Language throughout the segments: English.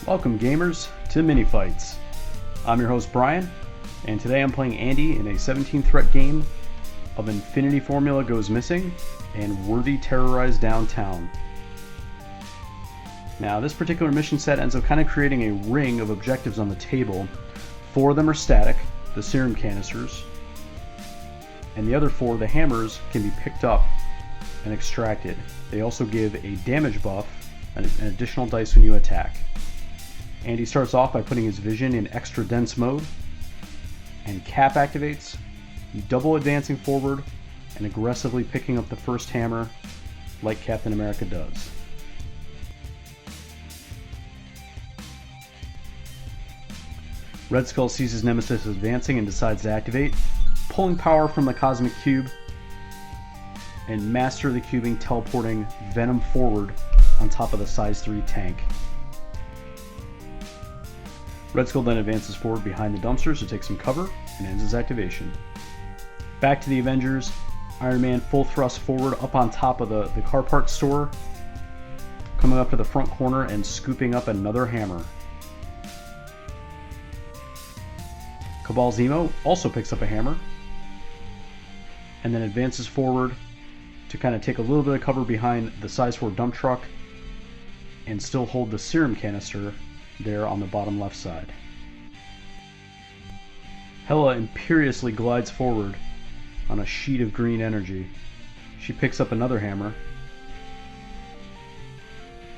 Welcome gamers to Mini Fights. I'm your host Brian, and today I'm playing Andy in a 17 threat game of Infinity Formula Goes Missing and Worthy Terrorize Downtown. Now this particular mission set ends up kind of creating a ring of objectives on the table. 4 of them are static, the serum canisters, and the other 4, the hammers, can be picked up and extracted. They also give a damage buff and an additional dice when you attack. Andy starts off by putting his vision in extra dense mode, and Cap activates, double advancing forward and aggressively picking up the first hammer like Captain America does. Red Skull sees his nemesis advancing and decides to activate, pulling power from the Cosmic Cube and Master of the Cubing, teleporting Venom forward on top of the size 3 tank. Red Skull then advances forward behind the dumpsters to take some cover and ends his activation. Back to the Avengers, Iron Man full thrust forward up on top of the car park store, coming up to the front corner and scooping up another hammer. Cabal Zemo also picks up a hammer and then advances forward to kind of take a little bit of cover behind the size 4 dump truck and still hold the serum canister there on the bottom left side. Hela imperiously glides forward on a sheet of green energy. She picks up another hammer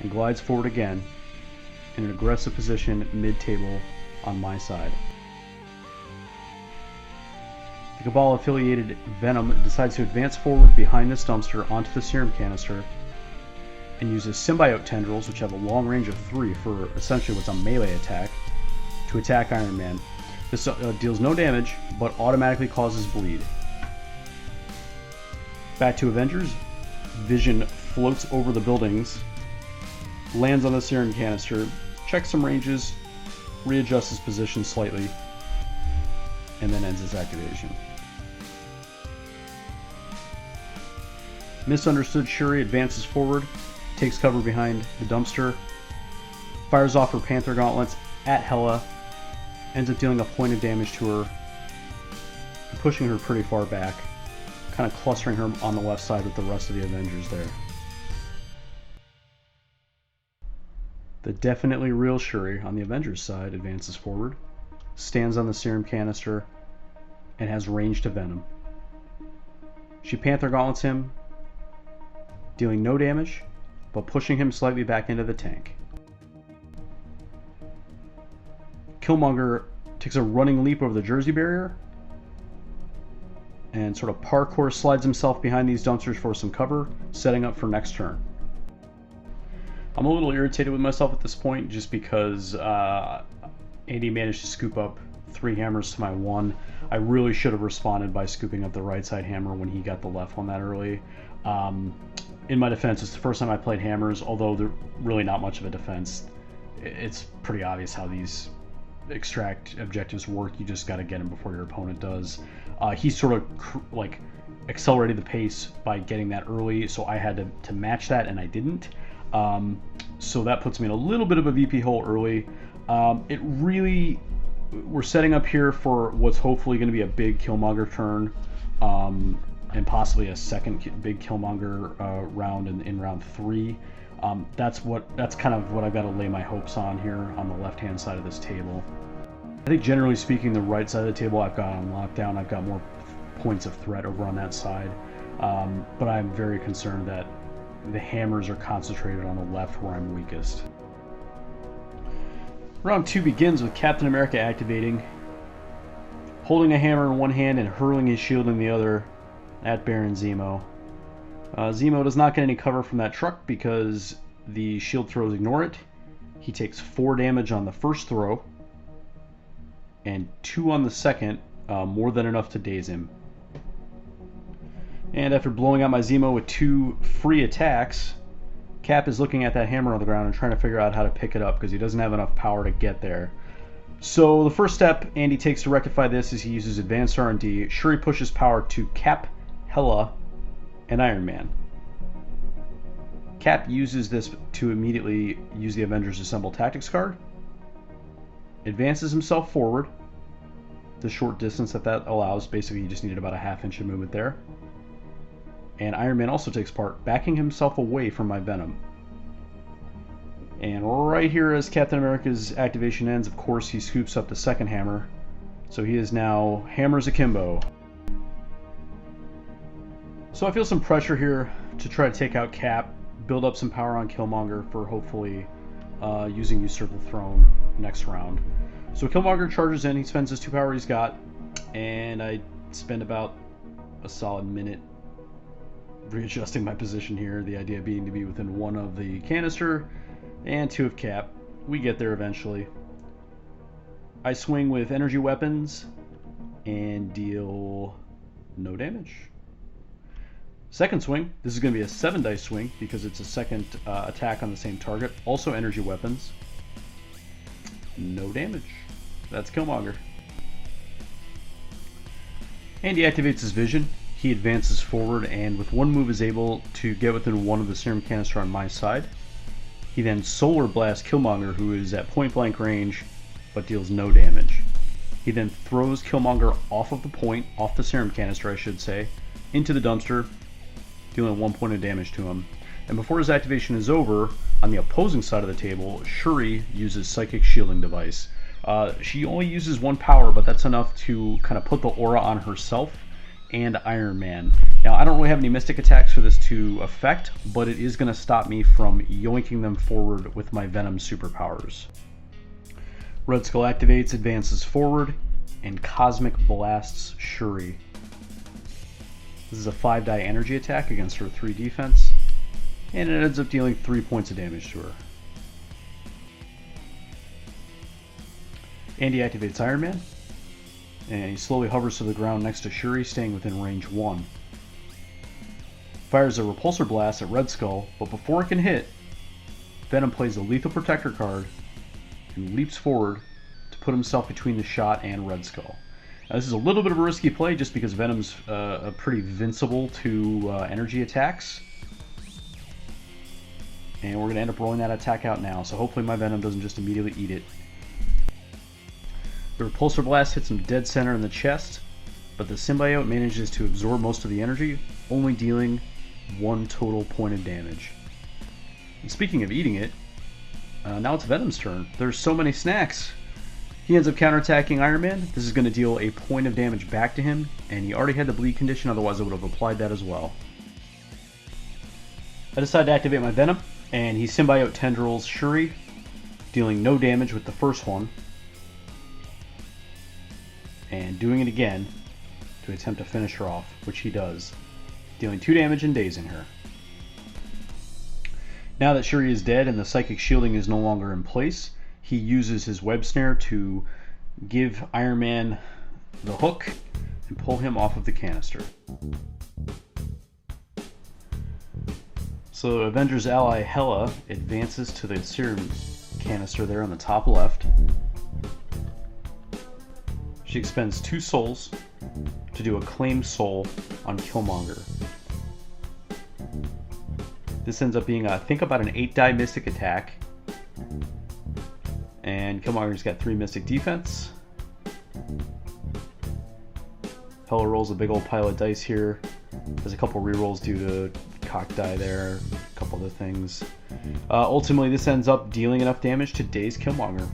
and glides forward again in an aggressive position mid-table on my side. The Cabal affiliated Venom decides to advance forward behind this dumpster onto the serum canister and uses symbiote tendrils, which have a long range of 3 for essentially what's a melee attack, to attack Iron Man. This deals no damage, but automatically causes bleed. Back to Avengers, Vision floats over the buildings, lands on the serum canister, checks some ranges, readjusts his position slightly, and then ends his activation. Misunderstood Shuri advances forward, takes cover behind the dumpster, fires off her Panther gauntlets at Hela, ends up dealing a point of damage to her, pushing her pretty far back, kind of clustering her on the left side with the rest of the Avengers there. The definitely real Shuri on the Avengers side advances forward, stands on the serum canister, and has range to Venom. She Panther gauntlets him, dealing no damage, but pushing him slightly back into the tank. Killmonger takes a running leap over the Jersey barrier and sort of parkour slides himself behind these dumpsters for some cover, setting up for next turn. I'm a little irritated with myself at this point just because Andy managed to scoop up 3 hammers to my 1. I really should have responded by scooping up the right side hammer when he got the left one that early. In my defense, it's the first time I played hammers, although they're really not much of a defense. It's pretty obvious how these extract objectives work. You just got to get them before your opponent does. He sort of accelerated the pace by getting that early, so I had to match that, and I didn't. So that puts me in a little bit of a VP hole early. We're setting up here for what's hopefully going to be a big Killmonger turn. And possibly a second big Killmonger round in round 3. That's kind of what I've got to lay my hopes on here on the left-hand side of this table. I think generally speaking, the right side of the table I've got on lockdown. I've got more points of threat over on that side, but I'm very concerned that the hammers are concentrated on the left where I'm weakest. Round 2 begins with Captain America activating, holding a hammer in one hand and hurling his shield in the other at Baron Zemo. Zemo does not get any cover from that truck because the shield throws ignore it. He takes 4 damage on the first throw and 2 on the second, more than enough to daze him. And after blowing out my Zemo with 2 free attacks, Cap is looking at that hammer on the ground and trying to figure out how to pick it up because he doesn't have enough power to get there. So the first step Andy takes to rectify this is he uses advanced R&D. Shuri pushes power to Cap, Hela, and Iron Man. Cap uses this to immediately use the Avengers Assemble Tactics card advances himself forward the short distance that allows. Basically, you just needed about a half-inch of movement there. And Iron Man also takes part, backing himself away from my Venom. And right here, as Captain America's activation ends, of course, he scoops up the second hammer. So he is now hammers akimbo. So I feel some pressure here to try to take out Cap, build up some power on Killmonger for hopefully using Usurp the Throne next round. So Killmonger charges in, he spends his 2 power he's got, and I spend about a solid minute readjusting my position here, the idea being to be within 1 of the canister and 2 of Cap. We get there eventually. I swing with energy weapons and deal no damage. Second swing, this is going to be a 7 dice swing because it's a second attack on the same target. Also energy weapons. No damage. That's Killmonger. And he activates his vision. He advances forward and with 1 move is able to get within 1 of the serum canister on my side. He then solar blasts Killmonger, who is at point blank range but deals no damage. He then throws Killmonger off of the point, off the serum canister I should say, into the dumpster, dealing 1 point of damage to him. And before his activation is over, on the opposing side of the table, Shuri uses Psychic Shielding Device. She only uses 1 power, but that's enough to kind of put the aura on herself and Iron Man. Now, I don't really have any mystic attacks for this to affect, but it is going to stop me from yoinking them forward with my Venom superpowers. Red Skull activates, advances forward, and Cosmic Blasts Shuri. This is a 5-die energy attack against her 3 defense, and it ends up dealing 3 points of damage to her. And he activates Iron Man, and he slowly hovers to the ground next to Shuri, staying within range 1. Fires a Repulsor Blast at Red Skull, but before it can hit, Venom plays a Lethal Protector card and leaps forward to put himself between the shot and Red Skull. Now, this is a little bit of a risky play just because Venom's pretty invincible to energy attacks. And we're going to end up rolling that attack out now, so hopefully my Venom doesn't just immediately eat it. The Repulsor Blast hits him dead center in the chest, but the symbiote manages to absorb most of the energy, only dealing 1 total point of damage. And speaking of eating it, now it's Venom's turn. There's so many snacks. He ends up counterattacking Iron Man. This is going to deal a point of damage back to him, and he already had the bleed condition, otherwise I would have applied that as well. I decide to activate my Venom, and he symbiote tendrils Shuri, dealing no damage with the first one, and doing it again to attempt to finish her off, which he does, dealing 2 damage and dazing her. Now that Shuri is dead and the psychic shielding is no longer in place, he uses his web snare to give Iron Man the hook and pull him off of the canister. So Avengers ally Hela advances to the serum canister there on the top left. She expends 2 souls to do a claim soul on Killmonger. This ends up being, I think, about an 8-die mystic attack. And Killmonger's got 3 mystic defense. Hela rolls a big old pile of dice here. There's a couple rerolls due to cock die there, a couple other things. Ultimately, this ends up dealing enough damage to daze Killmonger.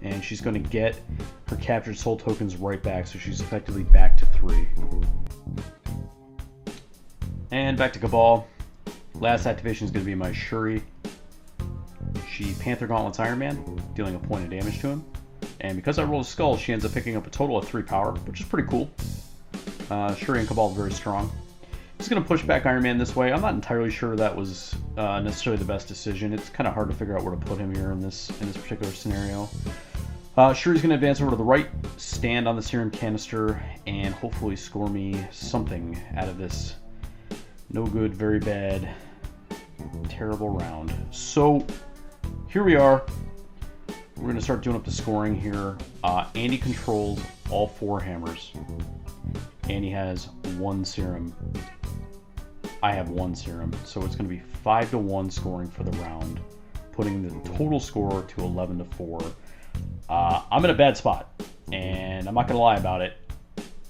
And she's going to get her captured soul tokens right back, so she's effectively back to 3. And back to Cabal. Last activation is going to be my Shuri. She Panther Gauntlets Iron Man, dealing a point of damage to him. And because I rolled a skull, she ends up picking up a total of 3 power, which is pretty cool. Shuri and Cabal are very strong. Just going to push back Iron Man this way. I'm not entirely sure that was necessarily the best decision. It's kind of hard to figure out where to put him here in this particular scenario. Shuri's going to advance over to the right, stand on the serum canister, and hopefully score me something out of this no good, very bad, terrible round. So here we are. We're going to start doing up the scoring here. Andy controls all 4 hammers. Andy has 1 serum. I have 1 serum. So it's going to be 5-1 scoring for the round, putting the total score to 11-4. I'm in a bad spot, and I'm not going to lie about it.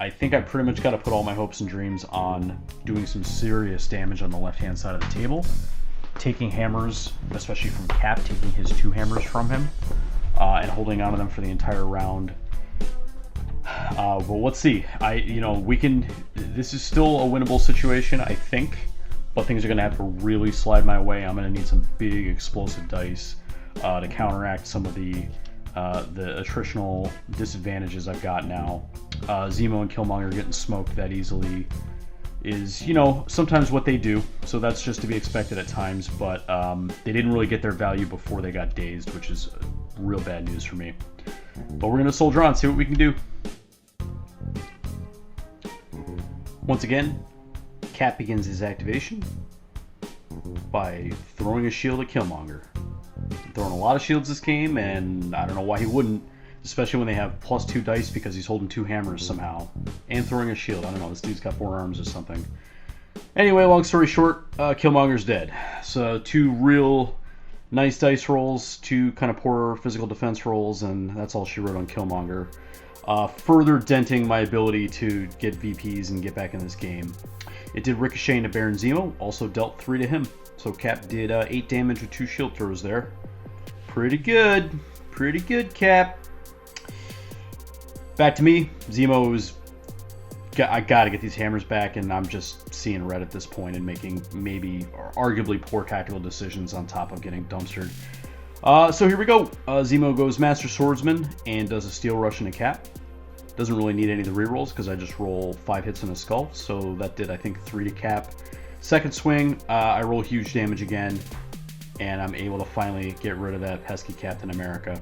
I think I pretty much got to put all my hopes and dreams on doing some serious damage on the left-hand side of the table. Taking hammers, especially from Cap, taking his 2 hammers from him, and holding on to them for the entire round. Well, let's see. This is still a winnable situation, I think, but things are going to have to really slide my way. I'm going to need some big explosive dice to counteract some of the attritional disadvantages I've got now. Zemo and Killmonger getting smoked that easily is, sometimes what they do, so that's just to be expected at times, but they didn't really get their value before they got dazed, which is real bad news for me. But we're going to soldier on, see what we can do. Once again, Cap begins his activation by throwing a shield at Killmonger. I'm throwing a lot of shields this game, and I don't know why he wouldn't, especially when they have +2 dice because he's holding 2 hammers somehow, and throwing a shield. I don't know, this dude's got 4 arms or something. Anyway, long story short, Killmonger's dead. So 2 real nice dice rolls, 2 kind of poor physical defense rolls, and that's all she wrote on Killmonger. Further denting my ability to get VPs and get back in this game. It did ricochet into Baron Zemo, also dealt 3 to him. So Cap did 8 damage with 2 shield throws there. Pretty good, Cap. Back to me. Zemo was... I gotta get these hammers back, and I'm just seeing red at this point and making maybe or arguably poor tactical decisions on top of getting dumpstered. So here we go. Zemo goes Master Swordsman and does a Steel Rush into Cap. Doesn't really need any of the rerolls because I just roll 5 hits in a skull, so that did, I think, 3 to Cap. Second swing, I roll huge damage again, and I'm able to finally get rid of that pesky Captain America.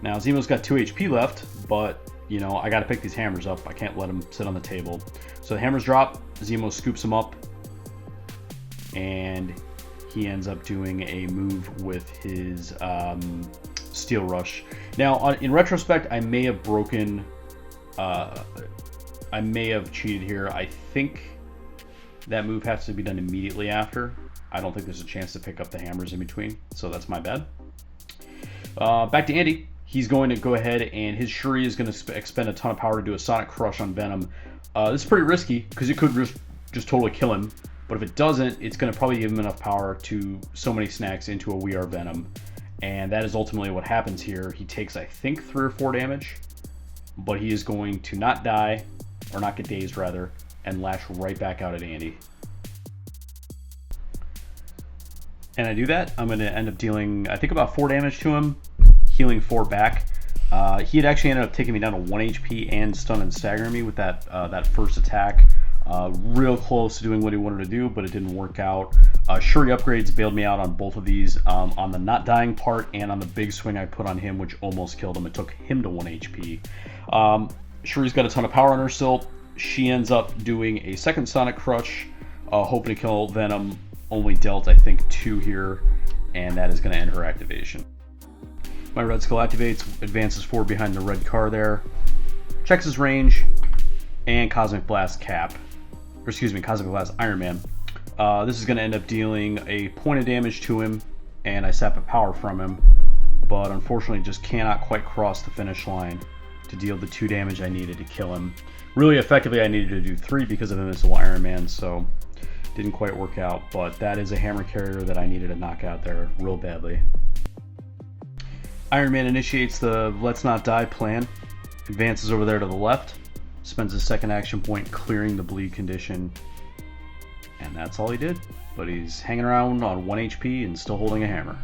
Now, Zemo's got 2 HP left, but, I gotta pick these hammers up. I can't let them sit on the table. So the hammers drop, Zemo scoops them up, and he ends up doing a move with his Steel Rush. Now, in retrospect, I may have broken... I may have cheated here. I think that move has to be done immediately after. I don't think there's a chance to pick up the hammers in between, so that's my bad. Back to Andy. He's going to go ahead, and his Shuri is going to expend a ton of power to do a Sonic Crush on Venom. This is pretty risky, because it could just totally kill him. But if it doesn't, it's going to probably give him enough power to so many snacks into a We Are Venom. And that is ultimately what happens here. He takes, I think, 3 or 4 damage. But he is going to not die, or not get dazed, rather, and lash right back out at Andy. And I do that. I'm going to end up dealing, I think, about 4 damage to him, healing 4 back. He had actually ended up taking me down to 1 HP and stun and staggering me with that first attack. Real close to doing what he wanted to do, but it didn't work out. Shuri upgrades bailed me out on both of these, on the not dying part and on the big swing I put on him, which almost killed him. It took him to 1 HP. Shuri's got a ton of power on her still. She ends up doing a second Sonic Crush, hoping to kill Venom. Only dealt, I think, 2 here, and that is going to end her activation. My Red Skull activates, advances forward behind the red car there, checks his range, and Cosmic Blast Cap. Or excuse me, Cosmic Blast Iron Man. This is going to end up dealing a point of damage to him, and I sap a power from him, but unfortunately just cannot quite cross the finish line to deal the 2 damage I needed to kill him. Really effectively I needed to do 3 because of Invincible Iron Man, so didn't quite work out, but that is a hammer carrier that I needed to knock out there real badly. Iron Man initiates the Let's Not Die plan, advances over there to the left, spends his second action point clearing the bleed condition, and that's all he did. But he's hanging around on 1 HP and still holding a hammer.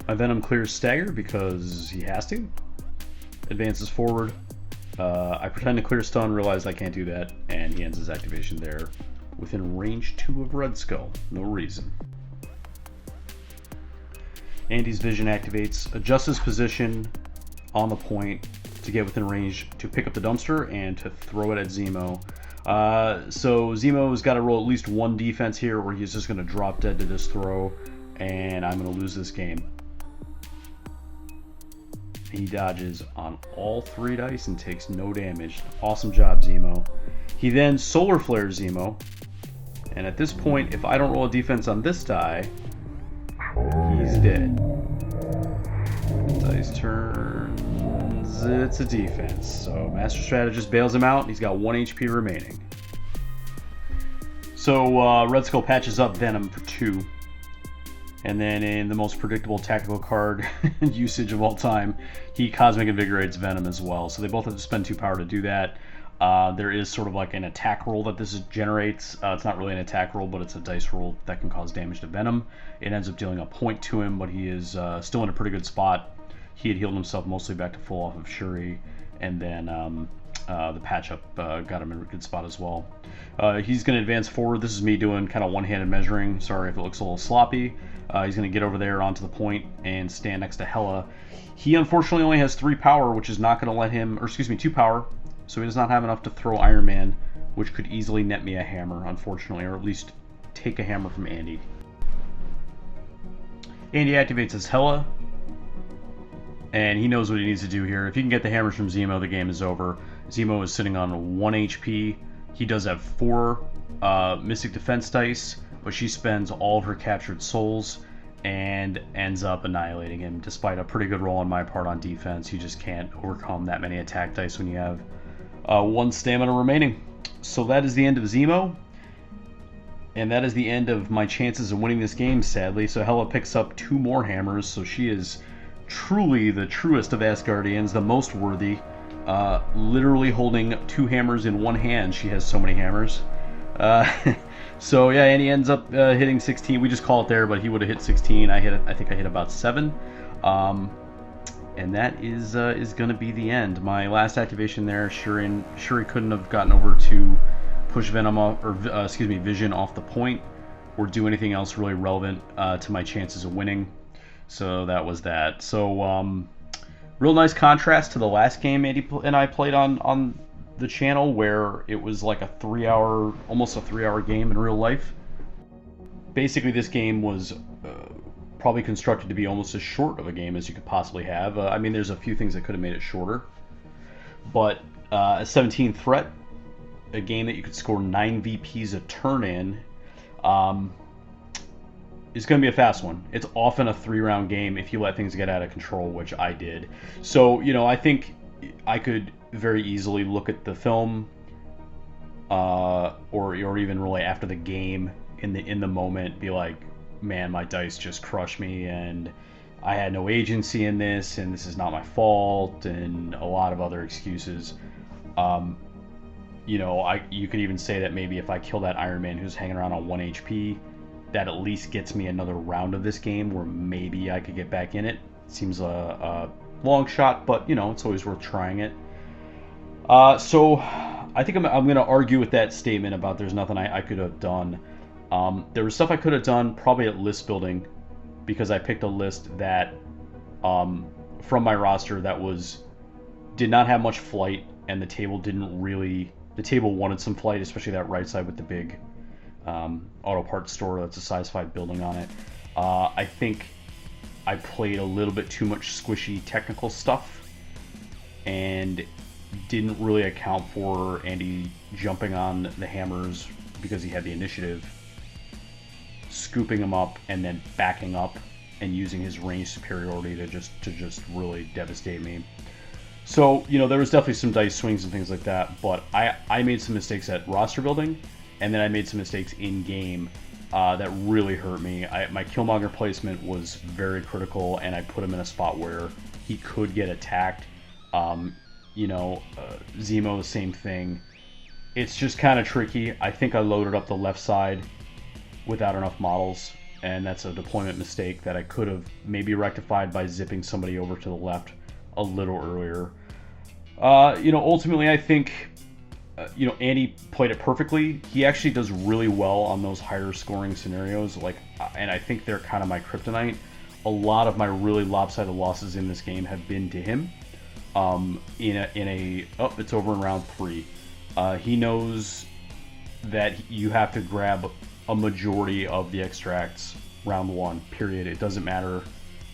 My Venom clears Stagger because he has to. Advances forward. I pretend to clear stun, realize I can't do that, and he ends his activation there within range 2 of Red Skull. No reason. Andy's vision activates, adjusts his position on the point to get within range to pick up the dumpster and to throw it at Zemo. So Zemo's got to roll at least 1 defense here where he's just going to drop dead to this throw, and I'm going to lose this game. He dodges on all 3 dice and takes no damage. Awesome job, Zemo. He then Solar Flares Zemo, and at this point, if I don't roll a defense on this die, he's dead. Dice turns. It's a defense. So Master Strategist bails him out. He's got 1 HP remaining. So Red Skull patches up Venom for 2. And then in the most predictable tactical card usage of all time, he Cosmic Invigorates Venom as well. So they both have to spend 2 power to do that. There is sort of like an attack roll that this generates. It's not really an attack roll, but it's a dice roll that can cause damage to Venom. It ends up dealing a point to him, but he is still in a pretty good spot. He had healed himself mostly back to full off of Shuri, and then the patch-up got him in a good spot as well. He's going to advance forward. This is me doing kind of one-handed measuring. Sorry if it looks a little sloppy. He's going to get over there onto the point and stand next to Hela. He unfortunately only has 3 power, which is not going to let him, or excuse me, 2 power, so he does not have enough to throw Iron Man, which could easily net me a hammer, unfortunately, or at least take a hammer from Andy. Andy activates his Hela, and he knows what he needs to do here. If he can get the hammers from Zemo, the game is over. Zemo is sitting on 1 HP. He does have 4 Mystic Defense dice, but she spends all of her captured souls and ends up annihilating him. Despite a pretty good roll on my part on defense, you just can't overcome that many attack dice when you have 1 stamina remaining. So that is the end of Zemo, and that is the end of my chances of winning this game, sadly. So Hela picks up 2 more hammers, so she is truly the truest of Asgardians, the most worthy. Literally holding 2 hammers in 1 hand. She has so many hammers. So yeah, and he ends up hitting 16. We just call it there, but he would have hit 16. I think I hit about 7. And that is going to be the end. My last activation there, Shuri couldn't have gotten over to push Venom off, or Vision off the point, or do anything else really relevant to my chances of winning. So that was that. So real nice contrast to the last game Andy and I played on the channel, where it was like almost a 3-hour game in real life. Basically, this game was probably constructed to be almost as short of a game as you could possibly have. I mean, there's a few things that could have made it shorter, but a 17 threat, a game that you could score 9 VPs a turn in, is going to be a fast one. It's often a 3-round game if you let things get out of control, which I did. So, I think I could very easily look at the film, or even really after the game, in the moment, be like, man, my dice just crushed me, and I had no agency in this, and this is not my fault, and a lot of other excuses. You could even say that maybe if I kill that Iron Man who's hanging around on 1 HP, that at least gets me another round of this game where maybe I could get back in it. Seems a long shot, but it's always worth trying it. So I think I'm going to argue with that statement about there's nothing I could have done. There was stuff I could have done probably at list building, because I picked a list that from my roster that did not have much flight, and the table wanted some flight, especially that right side with the big auto parts store that's a size 5 building on it. I think I played a little bit too much squishy technical stuff and didn't really account for Andy jumping on the hammers because he had the initiative, scooping him up, and then backing up and using his range superiority to just really devastate me. So, there was definitely some dice swings and things like that, but I made some mistakes at roster building, and then I made some mistakes in game that really hurt me. My Killmonger placement was very critical, and I put him in a spot where he could get attacked. Zemo, the same thing. It's just kind of tricky. I think I loaded up the left side without enough models, and that's a deployment mistake that I could have maybe rectified by zipping somebody over to the left a little earlier. Ultimately, I think Andy played it perfectly. He actually does really well on those higher scoring scenarios, and I think they're kind of my kryptonite. A lot of my really lopsided losses in this game have been to him. It's over in round 3. He knows that you have to grab a majority of the extracts round 1, period. It doesn't matter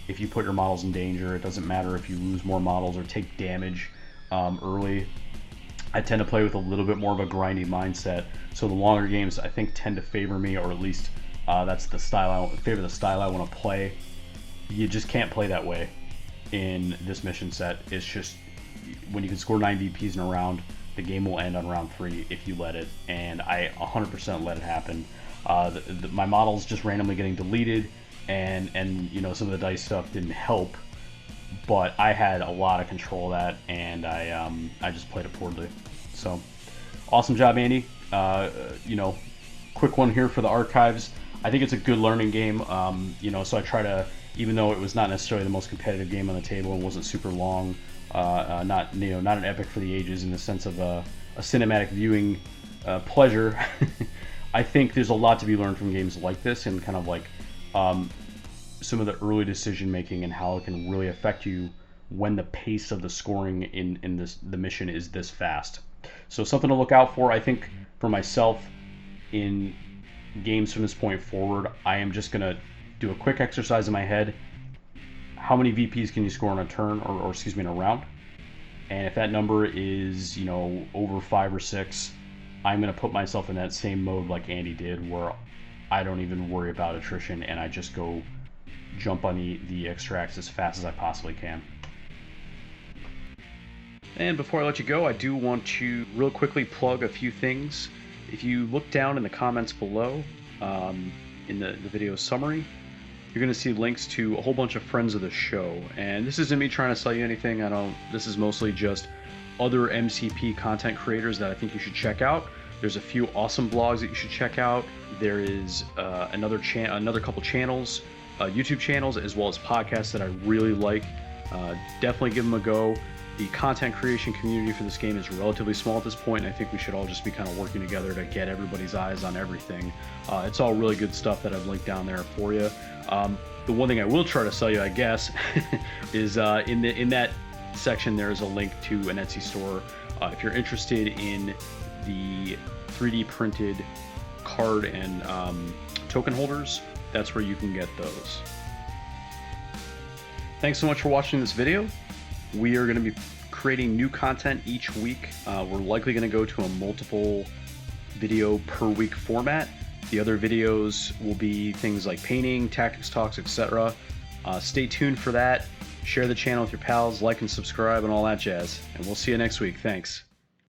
if you put your models in danger. It doesn't matter if you lose more models or take damage early. I tend to play with a little bit more of a grindy mindset, so the longer games I think tend to favor me, or at least that's the style I want to play. You just can't play that way. in this mission set. It's just when you can score 9 VPs in a round, the game will end on round 3 if you let it, and I 100% let it happen. My models just randomly getting deleted, and you know, some of the dice stuff didn't help, but I had a lot of control of that, and I just played it poorly. So awesome job, Andy. You know, quick one here for the archives. I think it's a good learning game. You know, so I try to, even though it was not necessarily the most competitive game on the table and wasn't super long, not an epic for the ages in the sense of a cinematic viewing pleasure. I think there's a lot to be learned from games like this, and kind of like some of the early decision making and how it can really affect you when the pace of the scoring in the mission is this fast. So something to look out for, I think, for myself in games from this point forward. I am just gonna do a quick exercise in my head. How many VPs can you score in a turn, or excuse me, in a round? And if that number is, you know, over 5 or 6, I'm going to put myself in that same mode like Andy did, where I don't even worry about attrition and I just go jump on the extracts as fast as I possibly can. And before I let you go, I do want to real quickly plug a few things. If you look down in the comments below, in the video summary, you're going to see links to a whole bunch of friends of the show. And this isn't me trying to sell you anything. This is mostly just other MCP content creators that I think you should check out. There's a few awesome blogs that you should check out. There is another couple channels, YouTube channels, as well as podcasts that I really like. Definitely give them a go. The content creation community for this game is relatively small at this point, and I think we should all just be kind of working together to get everybody's eyes on everything. It's all really good stuff that I've linked down there for you. The one thing I will try to sell you, I guess, is in that section there is a link to an Etsy store. If you're interested in the 3D printed card and token holders, that's where you can get those. Thanks so much for watching this video. We are going to be creating new content each week. We're likely going to go to a multiple video per week format. The other videos will be things like painting, tactics talks, etc. Stay tuned for that. Share the channel with your pals, like and subscribe, and all that jazz. And we'll see you next week. Thanks.